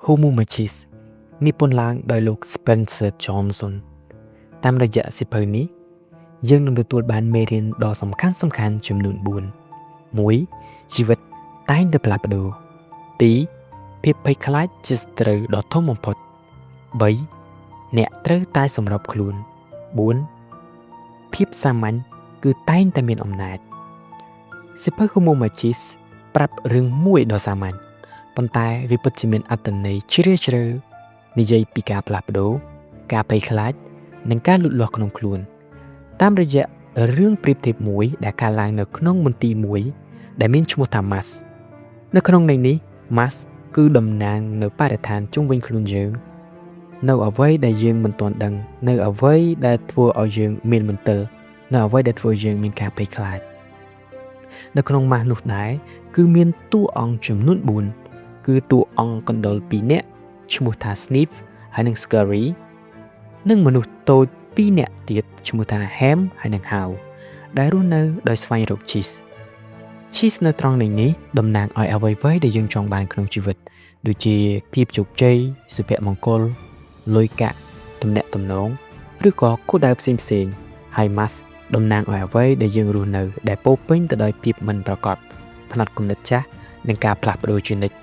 Homo Machis នេះពន្លឡើងដោយលោក Spencer Johnson តាមរយៈសិភៅនេះយើងនឹងទទួលបានមេរៀនដ៏សំខាន់ចំនួន4 1. ជីវិតតែងតែផ្លាស់ប្ដូរ 2. ភាពភ័យខ្លាចជាសត្រូវដ៏ធំបំផុត 3. អ្នកត្រូវតែសម្របខ្លួន 4. ភាពសាមញ្ញគឺតែងតែមានអំណាចសិភៅ Homo Machis ប្រាប់រឿងមួយដ៏សាមញ្ញប៉ុន្តែវាពិតជាមានអត្ថន័យជ្រាលជ្រៅនិយាយពីការផ្លាស់ប្ដូរការភ័យខ្លាចនិងការលូតលាស់ក្នុងខ្លួនតាមរយៈរឿងប្រៀបធៀបមួយដែលកើតឡើងនៅក្នុងមន្ទីរមួយដែលមានឈ្មោះថា Mars នៅក្នុងន័យនេះ Mars គឺតំណាងនៅបរិស្ថានជុំវិញខ្លួនយើងនៅអ្វីដែលយើងមិនទាន់ដឹងនៅអ្វីដែលធ្វើឲ្យយើងមានមន្ទិលនៅអ្វីដែលធ្វើឲ្យយើងមានការភ័យខ្លាចនៅក្នុង Mars នោះដែរគឺមានតួអង្គចំនួន4គឺតួអង្គកណ្ដុរ2នាក់ឈ្មោះថា Sniff ហើយនិង Scary និងមនុស្សតូច2នាក់ទៀតឈ្មោះថា Ham ហើយនិង How ដែលរស់នៅដោយស្វែងរក Cheese នៅត្រង់នេះតំណាងឲ្យអ្វីៗដែលយើងចង់បានក្នុងជីវិតដូចជាភាពជោគជ័យសុភមង្គលលុយកាក់ទំនាក់ទំនងឬក៏គោលដៅផ្សេងៗហើយ Mass តំណាងឲ្យអ្វីដែលយើងរស់នៅដែលពោរពេញទៅដោយភាពមិនប្រកបផ្នត់គំនិតចាស់និងការផ្លាស់ប្ដូរជានិច្ច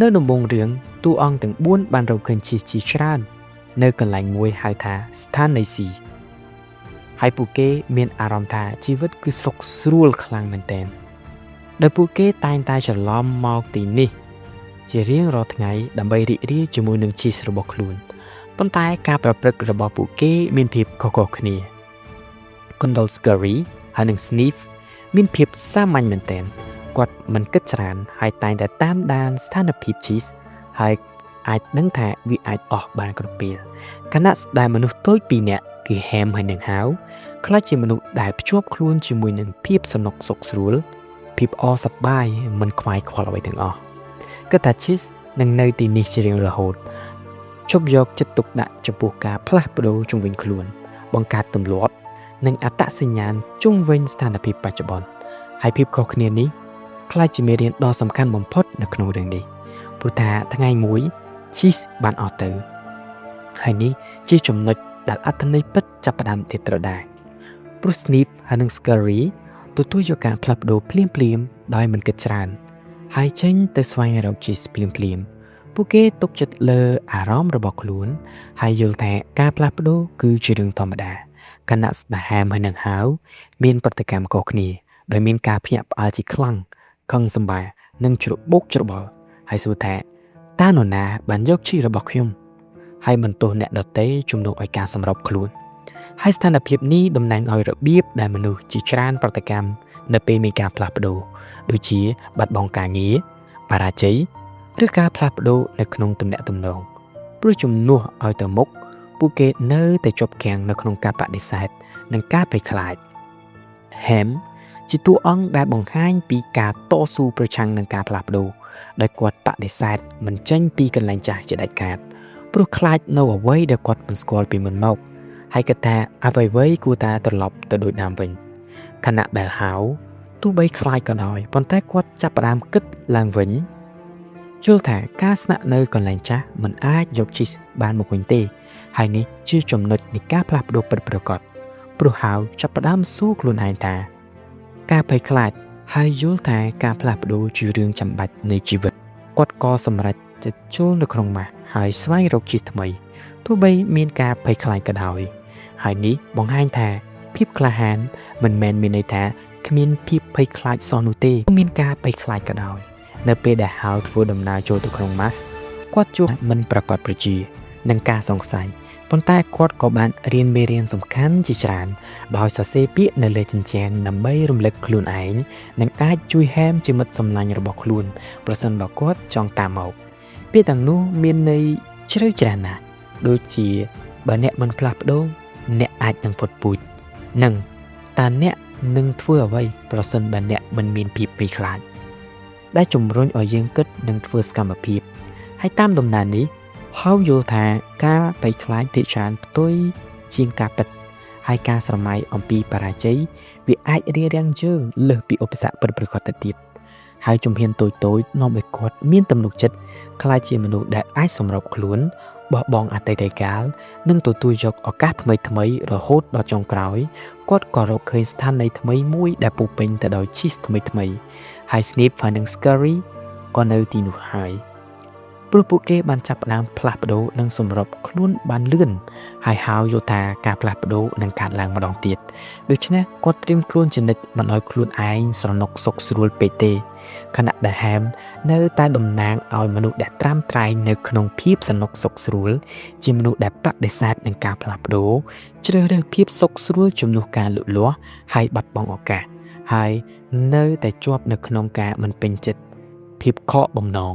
នៅដំបូងរឿងតួអង្គទាំង4បានរកឃើញ Cheese ជាច្រើននៅកន្លែងមួយហៅថាស្ថាននៃស៊ីហើយពួកគេមានអារម្មណ៍ថាជីវិតគឺសុខស្រួលខ្លាំងមែនទែនដោយពួកគេតែងតែច្រឡំមកទីនេះជារៀងរាល់ថ្ងៃដើម្បីរីករាយជាមួយនឹង Cheese របស់ខ្លួនប៉ុន្តែការប្រព្រឹត្តរបស់ពួកគេមានភាពខុសៗគ្នាកណ្ដុរ Scary ហើយនិង Sniff មានភាពសាមញ្ញមែនទែនគាត់មិនគិតច្រើនហើយតែងតែតាមដានស្ថានភាព Cheese ហើយអាចដឹងថាវាអាចអស់បានគ្រប់ពេលខណៈដែលមនុស្សតូច2នាក់គឺ Ham ហើយនិង How ខ្លះជាមនុស្សដែលភ្ជាប់ខ្លួនជាមួយនឹងភាពសំណុកសុខស្រួលភាពអសប្បាយមិនខ្វាយខ្វល់អ្វីទាំងអស់គិតថា Cheese នឹងនៅទីនេះជារៀងរហូតជប់យកចិត្តទុកដាក់ចំពោះការផ្លាស់ប្ដូរជុំវិញខ្លួនបង្កើតទម្លាប់និងអត្តសញ្ញាណជុំវិញស្ថានភាពបច្ចុប្បន្នហើយភាពខុសគ្នានេះខ្លះជាមេរៀនដ៏សំខាន់បំផុតនៅក្នុងរឿងនេះព្រោះថាថ្ងៃមួយ Cheese បានអស់ទៅហើយនេះជាចំណុចដែលអត្ថន័យពិតចាប់ផ្ដើមទៀតត្រដែរព្រោះ Sniff ហើយនិង Scary ទទួលយកការផ្លាស់ប្ដូរភ្លាមដោយមិនគិតច្រើនហើយចេញទៅស្វែងរក Cheese ភ្លាមពួកគេទុកចិត្តលើអារម្មណ៍របស់ខ្លួនហើយយល់ថាការផ្លាស់ប្ដូរគឺជារឿងធម្មតាខណៈស្ដា Ham ហើយនិង How មានប្រតិកម្មខុសគ្នាដោយមានការភ្ញាក់ផ្អើលជាខ្លាំងខឹងសម្បានិងច្របូកច្របល់ហើយសួរថាតើនរណាបានយកជីរបស់ខ្ញុំហើយបន្ទោសអ្នកដទៃជំនួសឲ្យការសម្របខ្លួនហើយស្ថានភាពនេះតំណាងឲ្យរបៀបដែលមនុស្សជាច្រើនប្រតិកម្មនៅពេលមានការផ្លាស់ប្ដូរដូចជាបាត់បង់ការងារបរាជ័យឬការផ្លាស់ប្ដូរនៅក្នុងទំនាក់ទំនងព្រោះជំនួសឲ្យទៅមុខពួកគេនៅតែជាប់គាំងនៅក្នុងការបដិសេធនិងការភ័យខ្លាច Ham ជាតួអង្គដែលបង្ហាញពីការតស៊ូប្រឆាំងនឹងការផ្លាស់ប្ដូរដោយគាត់បដិសេធមិនចេញពីកន្លែងចាស់ជាដាច់ខាតព្រោះខ្លាចនៅអ្វីដែលគាត់មិនស្គាល់ពីមុនមកហើយគិតថាអ្វីគួរតែត្រឡប់ទៅដូចដើមវិញខណៈដែល How ទោះបីខ្លាចក៏ដោយប៉ុន្តែគាត់ចាប់ផ្ដើមគិតឡើងវិញយល់ថាការស្នាក់នៅកន្លែងចាស់មិនអាចយក Cheese បានមកវិញទេហើយនេះជាចំណុចនៃការផ្លាស់ប្ដូរពិតប្រាកដព្រោះ How ចាប់ផ្ដើមសួរខ្លួនឯងថាការភ័យខ្លាចហើយយល់ថាការផ្លាស់ប្ដូរជារឿងចាំបាច់នៃជីវិតគាត់ក៏សម្រេចទៅចូលនៅក្នុងម៉ាស់ហើយស្វែងរក Cheese ថ្មីទោះបីមានការភ័យខ្លាចក៏ដោយហើយនេះបង្ហាញថាភាពក្លាហានមិនមែនមានន័យថាគ្មានភាពភ័យខ្លាចសោះនោះទេមានការភ័យខ្លាចក៏ដោយនៅពេលដែល How ធ្វើដំណើរចូលទៅក្នុងម៉ាស់គាត់ជួបមិនប្រកបប្រជានឹងការសង្ស័យប៉ុន្តែគាត់ក៏បានរៀនមេរៀនសំខាន់ជាច្រើនដោយសរសេរពាក្យនៅលើជញ្ជាំងដើម្បីរំលឹកខ្លួនឯងនិងអាចជួយ Ham ជាមិត្តសម្លាញ់របស់ខ្លួនប្រសិនបើគាត់ចង់តាមមកពាក្យទាំងនោះមានន័យជ្រៅជ្រះណាស់ដូចជាបើអ្នកមិនផ្លាស់ប្ដូរអ្នកអាចនឹងផុតពូជនិងតើអ្នកនឹងធ្វើអ្វីប្រសិនបើអ្នកមិនមានភាពភ័យខ្លាចដែលជំរុញឲ្យយើងគិតនិងធ្វើសកម្មភាពហើយតាមដំណើរនេះHow យល់ថាការភ័យខ្លាចភាគច្រើនផ្ទុយជាងការពិតហើយការស្រមៃអំពីបរាជ័យវាអាចរារាំងយើងលើសពីឧបសគ្គពិតប្រាកដទៅទៀត ហើយជំហានតូចៗនាំឲ្យគាត់មានទំនុកចិត្តខ្លាចជាមនុស្សដែលអាចសម្របខ្លួនបោះបង់អតីតកាលនិងទទួលយកឱកាសថ្មីៗរហូតដល់ចុងក្រោយគាត់ក៏រកឃើញស្ថានីយ៍ថ្មីមួយដែលពោរពេញទៅដោយcheeseថ្មីៗហើយ Snape និង Scurry ក៏នៅទីនោះហើយព្រោះពួកគេបានចាប់ផ្ដើមផ្លាស់ប្ដូរនិងសម្របខ្លួនបានលឿនហើយហៅយកថាការផ្លាស់ប្ដូរនឹងកើតឡើងម្ដងទៀតដូច្នេះគាត់ត្រៀមខ្លួនជានិច្ចមិនឲ្យខ្លួនឯងស្រណុកសុកស្រួលពេកទេខណៈដែល Ham នៅតែតំណាងឲ្យមនុស្សដែលត្រាំត្រែងនៅក្នុងភាពសនុកសុកស្រួលជាមនុស្សដែលបដិសេធនឹងការផ្លាស់ប្ដូរជ្រើសរើសភាពសុកស្រួលជំនួសការលូតលាស់ហើយបាត់បង់ឱកាសហើយនៅតែជាប់នៅក្នុងការមិនពេញចិត្តភាពខកបំណង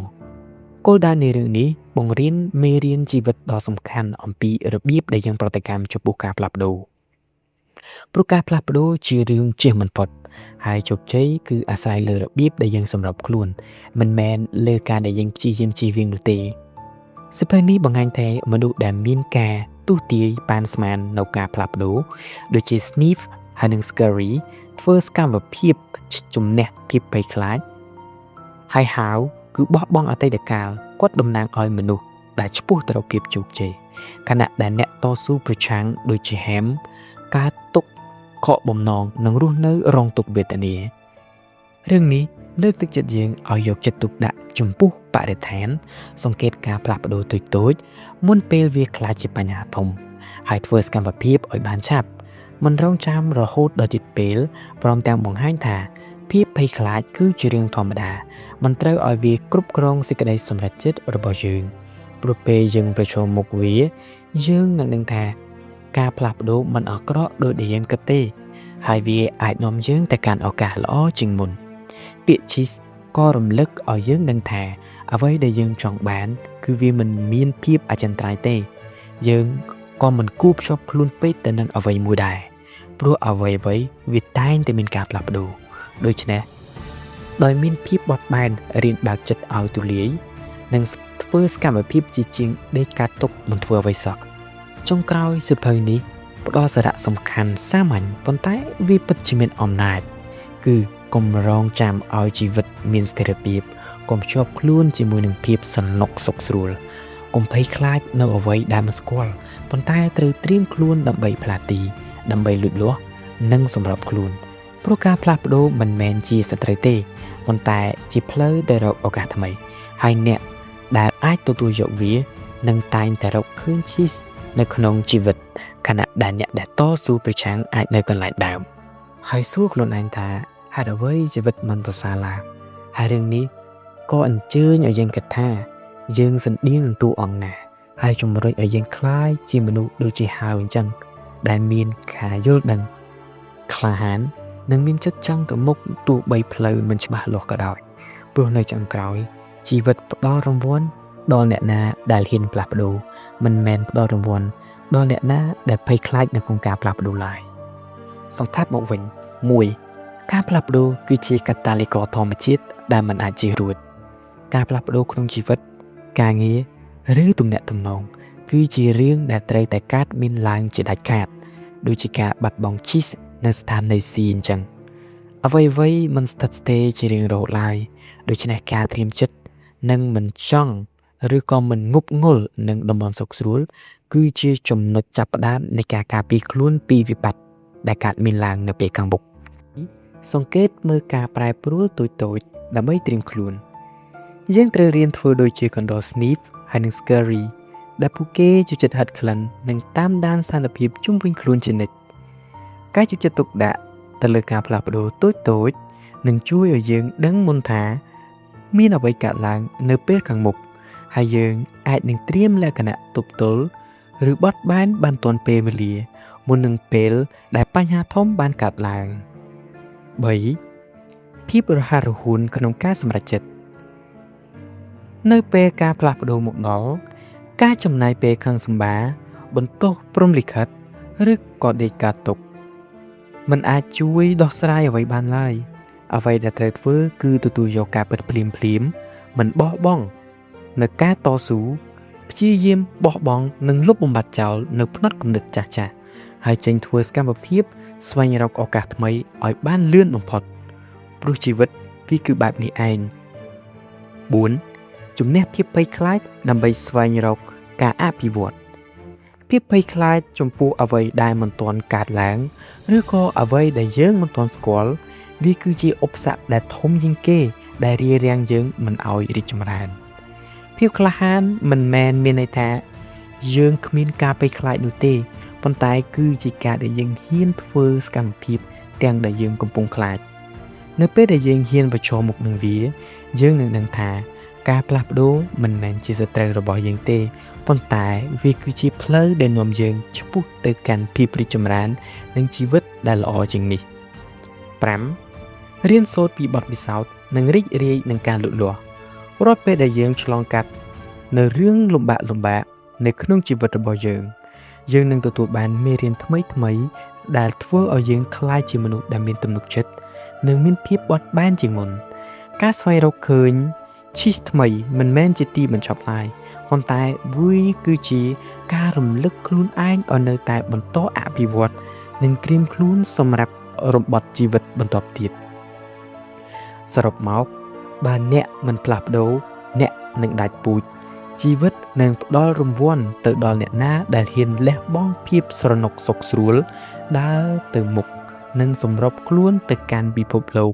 គោលដៅនៃរឿងនេះបង្រៀនមេរៀនជីវិតដ៏សំខាន់អំពីរបៀបដែលយើងប្រតិកម្មចំពោះការផ្លាស់ប្ដូរព្រោះការផ្លាស់ប្ដូរជារឿងជៀសមិនផុតហើយជោគជ័យគឺអាស្រ័យលើរបៀបដែលយើងសម្របខ្លួនមិនមែនលើការដែលយើងព្យាយាមជៀសវាងនោះទេសៀវភៅនេះបង្ហាញថាមនុស្សដែលមានការទស្សន៍ទាយប៉ានស្មាននៅការផ្លាស់ប្ដូរដូចជា Snape ហើយនិង Scurry ធ្វើសកម្មភាពជំនះភាពភ័យខ្លាចហើយហៅគឺបោះបង់អតីតកាលគាត់តំណាងឲ្យមនុស្សដែលឆ្ពោះទៅរកភាពជោគជ័យខណៈដែលអ្នកតស៊ូប្រឆាំងដូចជា Ham ការទុកខកបំណងនិងរស់នៅរងទុក្ខវេទនារឿងនេះលើកទឹកចិត្តយើងឲ្យយកចិត្តទុកដាក់ចំពោះបរិស្ថានសង្កេតការផ្លាស់ប្ដូរតូចៗមុនពេលវាក្លាយជាបញ្ហាធំហើយធ្វើសកម្មភាពឲ្យបានឆាប់មិនរងចាំរហូតដល់ជិតពេលព្រមទាំងបង្ហាញថាភាពភ័យខ្លាចគឺជារឿងធម្មតាមិនត្រូវឲ្យវាគ្រប់គ្រងសេចក្តីសម្រេចចិត្តរបស់យើងព្រោះពេលយើងប្រឈមមុខវាយើងនឹងដឹងថាការផ្លាស់ប្ដូរមិនអាក្រក់ដូចដែលយើងគិតទេហើយវាអាចនាំយើងទៅកាន់ឱកាសល្អជាងមុនពាក្យ cheese ក៏រំលឹកឲ្យយើងដឹងថាអ្វីដែលយើងចង់បានគឺវាមិនមានភាពអចិន្ត្រៃយ៍ទេយើងក៏មិនគួរភ្ជាប់ខ្លួនពេកទៅនឹងអ្វីមួយដែរព្រោះអ្វីៗវាតែងតែមានការផ្លាស់ប្ដូរដូច្នេះដោយមានភាពបត់បែនរៀនបើកចិត្តឲ្យទូលាយនិងធ្វើសកម្មភាពជាជាងដេកការទុកមិនធ្វើអ្វីសោះចុងក្រោយសៀវភៅនេះផ្ដល់សារៈសំខាន់សាមញ្ញប៉ុន្តែវាពិតជាមានអំណាចគឺកុំរងចាំឲ្យជីវិតមានស្ថិរភាពកុំជាប់ខ្លួនជាមួយនឹងភាពសនុកសុខស្រួលកុំភ័យខ្លាចនៅអ្វីដែលមិនស្គាល់ប៉ុន្តែត្រូវត្រៀមខ្លួនដើម្បីផ្លាស់ទីដើម្បីលូតលាស់និងសម្របខ្លួនព្រោះការផ្លាស់ប្ដូរមិនមែនជាសត្រូវទេប៉ុន្តែជាផ្លូវទៅរកឱកាសថ្មីហើយអ្នកដែលអាចទទួលយកវានឹងតែងតែរកឃើញជីសនៅក្នុងជីវិតខណៈដែលអ្នកដែលតស៊ូប្រឆាំងអាចនៅកន្លែងដើមហើយសួរខ្លួនឯងថាហេតុអ្វីជីវិតមិនប្រសើរឡើយហើយរឿងនេះក៏អញ្ជើញឲ្យយើងគិតថាយើងសណ្ដៀងនឹងតួអង្គណាហើយជំរុញឲ្យយើងคล้ายជាមនុស្សដូចជាហាវអញ្ចឹងដែលមានការយល់ដឹងក្លាហាននិងមានចិត្តចង់ទៅមុខទោះបីផ្លូវមិនច្បាស់លាស់ក៏ដោយព្រោះនៅចុងក្រោយជីវិតផ្ដល់រង្វាន់ដល់អ្នកណាដែលហ៊ានផ្លាស់ប្ដូរមិនមែនផ្ដល់រង្វាន់ដល់អ្នកណាដែលភ័យខ្លាចនៅក្នុងការផ្លាស់ប្ដូរឡើយសង្ខេបមកវិញ 1. ការផ្លាស់ប្ដូរគឺជាកាតាលីករធម្មជាតិដែលមិនអាចជៀសរួចការផ្លាស់ប្ដូរក្នុងជីវិតការងារឬទំនាក់ទំនងគឺជារឿងដែលត្រូវតែកើតមានឡើងជាដាច់ខាតដូចជាការបាត់បង់ជីសនៅស្ថានីយ៍ C អញ្ចឹងអ្វីៗមិនស្ថិតស្ថេរជារៀងរហូតឡើយដូច្នេះការត្រៀមចិត្តនិងមិនចង់ឬក៏មិនងប់ងល់នឹងតំបន់សុខស្រួលគឺជាចំណុចចាប់ផ្ដើមនៃការការពារខ្លួនពីវិបត្តិដែលកើតមានឡើងនៅពេលខាងមុខសង្កេតមើលការប្រែប្រួលតូចៗដើម្បីត្រៀមខ្លួនយើងត្រូវរៀនធ្វើដូចជាកណ្ដុរ Snape ហើយនិង Scurry ដែលពួកគេជួយចិត្តហិតក្លិននិងតាមដានស្ថានភាពជុំវិញខ្លួនជានិច្ចការយកចិត្តទុកដាក់ទៅលើការផ្លាស់ប្ដូរតូចៗនឹងជួយឲ្យយើងដឹងមុនថាមានអ្វីកើតឡើងនៅពេលខាងមុខហើយយើងអាចនឹងត្រៀមលក្ខណៈទប់ទល់ឬបត់បែនបានទាន់ពេលវេលាមុននឹងពេលដែលបញ្ហាធំបានកើតឡើង 3. ភាពរហ័សរហួនក្នុងការសម្រេចចិត្តនៅពេលការផ្លាស់ប្ដូរមកដល់ការចំណាយពេលខឹងសម្បារបន្ទោសព្រហ្មលិខិតឬក៏ដេកការទុកមិនអាចជួយដោះស្រាយអ្វីបានឡើយអ្វីដែលត្រូវធ្វើគឺទទួលយកការពិតភ្លាមមិនបោះបង់នៅការតស៊ូព្យាយាមបោះបង់និងលុបបំបាត់ចោលនៅផ្នត់គំនិតចាស់ៗហើយចេញធ្វើសកម្មភាពស្វែងរកឱកាសថ្មីឲ្យបានលឿនបំផុតព្រោះជីវិត វាគឺបែបនេះឯង 4. ជំនះភាពភ័យខ្លាចដើម្បីស្វែងរកការអភិវឌ្ឍ ភាពភ័យខ្លាចចំពោះអ្វីដែលមិនទាន់កើតឡើងឬក៏អ្វីដែលយើងមិនទាន់ស្គាល់វាគឺជាឧបសគ្គដែលធំជាងគេដែលរារាំងយើងមិនឲ្យរីកចម្រើនភាពក្លាហានមិនមែនមានន័យថាយើងគ្មានការភ័យខ្លាចនោះទេប៉ុន្តែគឺជាការដែលយើងហ៊ានធ្វើសកម្មភាពទាំងដែលយើងកំពុងខ្លាចនៅពេលដែលយើងហ៊ានប្រឈមមុខនឹងវាយើងនឹងដឹងថាការផ្លាស់ប្ដូរមិនមែនជាសត្រូវរបស់យើងទេប៉ុន្តែវាគឺជាផ្លូវដែលនាំយើងឆ្ពោះទៅកាន់ភាពរីកចម្រើននិងជីវិតដែលល្អជាងនេះ 5. រៀនសូត្រពីបទពិសោធន៍និងរីករាយនឹងការលូតលាស់រាល់ពេលដែលយើងឆ្លងកាត់នៅរឿងលំបាកនៅក្នុងជីវិតរបស់យើងនឹងទទួលបានមេរៀនថ្មីដែលធ្វើឲ្យយើងក្លាយជាមនុស្សដែលមានទំនុកចិត្តនិងមានភាពបត់បែនជាងមុនការស្វែងរកឃើញឈីសថ្មីមិនមែនជាទីបញ្ចប់ឡើយប៉ុន្តែវាគឺជាការរំលឹកខ្លួនឯងឲ្យនៅតែបន្តអភិវឌ្ឍនិងត្រៀមខ្លួនសម្រាប់រំបត់ជីវិតបន្តទៀតសរុបមកបើអ្នកមិនផ្លាស់ប្ដូរអ្នកនឹងដាច់ពូជជីវិតនឹងផ្ដល់រង្វាន់ទៅដល់អ្នកណាដែលហ៊ានលះបង់ភាពស្រណុកសុខស្រួលដើរទៅមុខនិងសម្របខ្លួនទៅកាន់ពិភពលោក